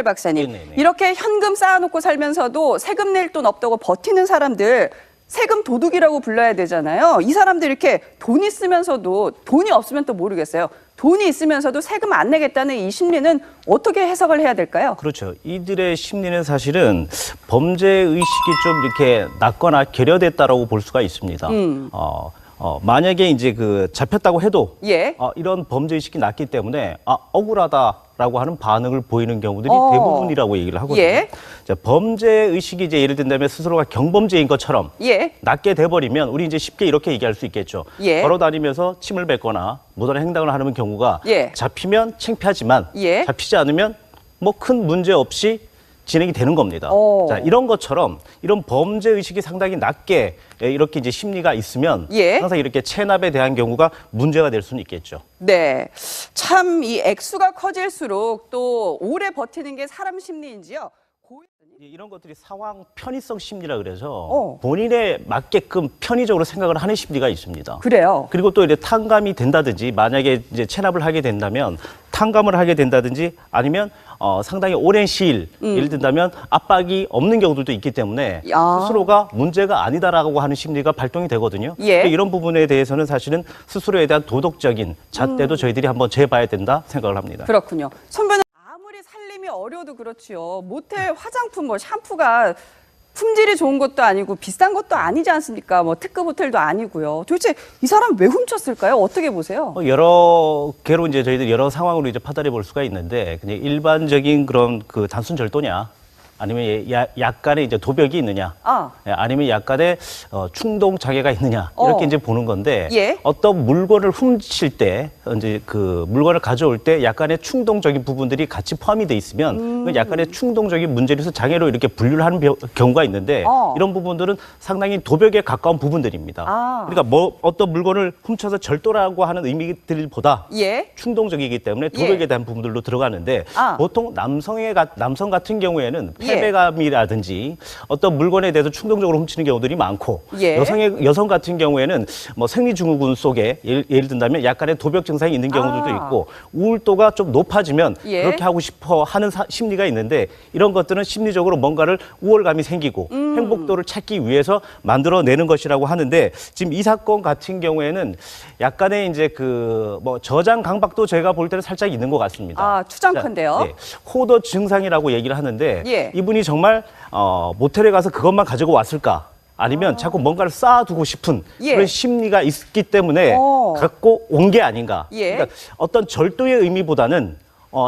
박사님, 네네네. 이렇게 현금 쌓아놓고 살면서도 세금 낼 돈 없다고 버티는 사람들 세금 도둑이라고 불러야 되잖아요. 이 사람들 이렇게 돈 있으면서도 돈이 없으면 또 모르겠어요. 돈이 있으면서도 세금 안 내겠다는 이 심리는 어떻게 해석을 해야 될까요? 그렇죠. 이들의 심리는 사실은 범죄 의식이 좀 이렇게 낮거나 결여됐다라고 볼 수가 있습니다. 만약에 이제 그 잡혔다고 해도 예. 이런 범죄 의식이 낮기 때문에 억울하다라고 하는 반응을 보이는 경우들이 대부분이라고 얘기를 하거든요. 예. 자, 범죄 의식이 이제 예를 든다면 스스로가 경범죄인 것처럼 예. 낮게 돼버리면 우리 이제 쉽게 이렇게 얘기할 수 있겠죠. 예. 걸어 다니면서 침을 뱉거나 무단한 행동을 하는 경우가 예. 잡히면 창피하지만 예. 잡히지 않으면 뭐 큰 문제 없이 진행이 되는 겁니다. 자, 이런 것처럼 이런 범죄 의식이 상당히 낮게 이렇게 이제 심리가 있으면 예. 항상 이렇게 체납에 대한 경우가 문제가 될 수는 있겠죠. 네. 참 이 액수가 커질수록 또 오래 버티는 게 사람 심리인지요. 이런 것들이 상황 편의성 심리라 그래서 본인에 맞게끔 편의적으로 생각을 하는 심리가 있습니다. 그래요. 그리고 또 이제 탕감이 된다든지 만약에 이제 체납을 하게 된다면 탕감을 하게 된다든지 아니면 상당히 오랜 시일 예를 든다면 압박이 없는 경우들도 있기 때문에 스스로가 문제가 아니다라고 하는 심리가 발동이 되거든요. 예. 이런 부분에 대해서는 사실은 스스로에 대한 도덕적인 잣대도 저희들이 한번 재봐야 된다 생각을 합니다. 그렇군요. 선배는 아무리 살림이 어려워도 그렇지요. 모텔 화장품 뭐 샴푸가 품질이 좋은 것도 아니고 비싼 것도 아니지 않습니까? 뭐 특급 호텔도 아니고요. 도대체 이 사람 왜 훔쳤을까요? 어떻게 보세요? 여러 개로 이제 저희들 여러 상황으로 이제 파다리 볼 수가 있는데 그냥 일반적인 그런 그 단순 절도냐 아니면 약간의 이제 도벽이 있느냐 아니면 약간의 충동 장애가 있느냐 이렇게 이제 보는 건데 예. 어떤 물건을 훔칠 때 이제 그 물건을 가져올 때 약간의 충동적인 부분들이 같이 포함이 돼 있으면 약간의 충동적인 문제로서 장애로 이렇게 분류를 하는 경우가 있는데 이런 부분들은 상당히 도벽에 가까운 부분들입니다. 그러니까 뭐 어떤 물건을 훔쳐서 절도라고 하는 의미들보다 예. 충동적이기 때문에 도벽에 대한 부분들로 들어가는데 보통 남성 같은 경우에는 패배감이라든지 어떤 물건에 대해서 충동적으로 훔치는 경우들이 많고 예. 여성 같은 경우에는 뭐 생리증후군 속에 예를 든다면 약간의 도벽 증상이 있는 경우들도 있고 우울도가 좀 높아지면 예. 그렇게 하고 싶어 하는 심리가 있는데 이런 것들은 심리적으로 뭔가를 우월감이 생기고 행복도를 찾기 위해서 만들어내는 것이라고 하는데 지금 이 사건 같은 경우에는 약간의 이제 그 뭐 저장 강박도 제가 볼 때는 살짝 있는 것 같습니다. 추정컨대요. 네. 호더 증상이라고 얘기를 하는데 예. 이분이 정말 모텔에 가서 그것만 가지고 왔을까? 아니면 자꾸 뭔가를 쌓아두고 싶은 그런 심리가 있기 때문에 갖고 온 게 아닌가. 그러니까 어떤 절도의 의미보다는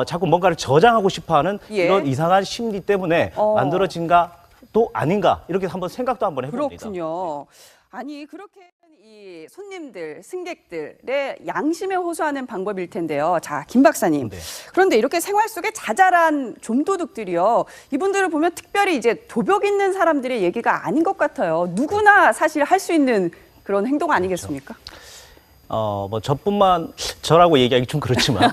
자꾸 뭔가를 저장하고 싶어하는 이런 이상한 심리 때문에 만들어진가 또 아닌가 이렇게 한번 생각도 한번 해봅니다. 그렇군요. 아니 그렇게 이 손님들, 승객들의 양심에 호소하는 방법일 텐데요. 자, 김 박사님. 네. 그런데 이렇게 생활 속에 자잘한 좀도둑들이요. 이분들을 보면 특별히 이제 도벽 있는 사람들의 얘기가 아닌 것 같아요. 누구나 사실 할 수 있는 그런 행동 아니겠습니까? 뭐 저라고 얘기하기 좀 그렇지만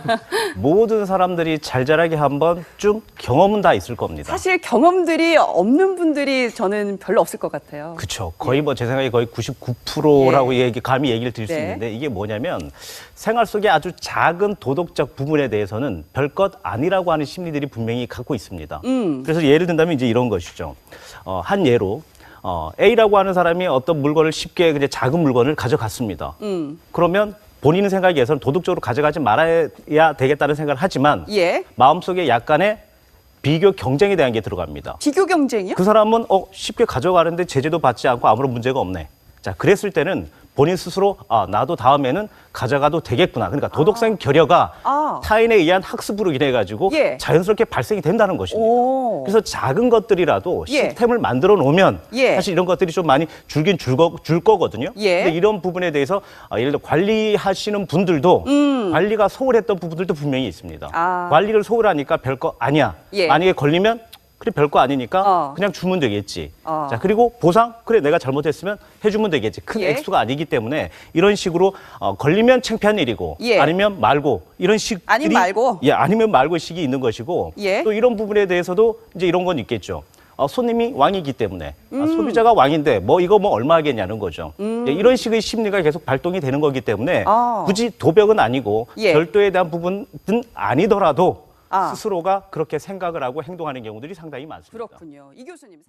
모든 사람들이 잘 자라게 한번 쭉 경험은 다 있을 겁니다. 사실 경험들이 없는 분들이 저는 별로 없을 것 같아요. 그렇죠. 거의 뭐 제 생각에 거의 99%라고 감히 얘기를 드릴 수 있는데 이게 뭐냐면 생활 속에 아주 작은 도덕적 부분에 대해서는 별것 아니라고 하는 심리들이 분명히 갖고 있습니다. 그래서 예를 든다면 이제 이런 것이죠. 한 예로 A라고 하는 사람이 어떤 물건을 쉽게 그냥 작은 물건을 가져갔습니다. 그러면 본인 생각에서는 도덕적으로 가져가지 말아야 되겠다는 생각을 하지만 마음속에 약간의 비교 경쟁에 대한 게 들어갑니다. 비교 경쟁이요? 그 사람은 쉽게 가져가는데 제재도 받지 않고 아무런 문제가 없네. 자, 그랬을 때는 본인 스스로 나도 다음에는 가져가도 되겠구나. 그러니까 도덕성 결여가 타인에 의한 학습으로 인해 가지고 자연스럽게 발생이 된다는 것입니다. 그래서 작은 것들이라도 시스템을 만들어 놓으면 사실 이런 것들이 좀 많이 줄긴 줄 거거든요. 근데 이런 부분에 대해서 예를 들어 관리하시는 분들도 관리가 소홀했던 부분들도 분명히 있습니다. 관리를 소홀하니까 별거 아니야. 만약에 걸리면 그래 별거 아니니까 그냥 주면 되겠지. 자, 그리고 보상? 그래 내가 잘못했으면 해주면 되겠지. 큰 액수가 아니기 때문에 이런 식으로 걸리면 창피한 일이고 아니면 말고 이런 식들이 아니면 말고 식이 있는 것이고 또 이런 부분에 대해서도 이제 이런 건 있겠죠. 손님이 왕이기 때문에 소비자가 왕인데 뭐 이거 뭐 얼마 하겠냐는 거죠. 이런 식의 심리가 계속 발동이 되는 거기 때문에 굳이 도벽은 아니고 절도에 대한 부분은 아니더라도 아. 스스로가 그렇게 생각을 하고 행동하는 경우들이 상당히 많습니다. 그렇군요. 이 교수님.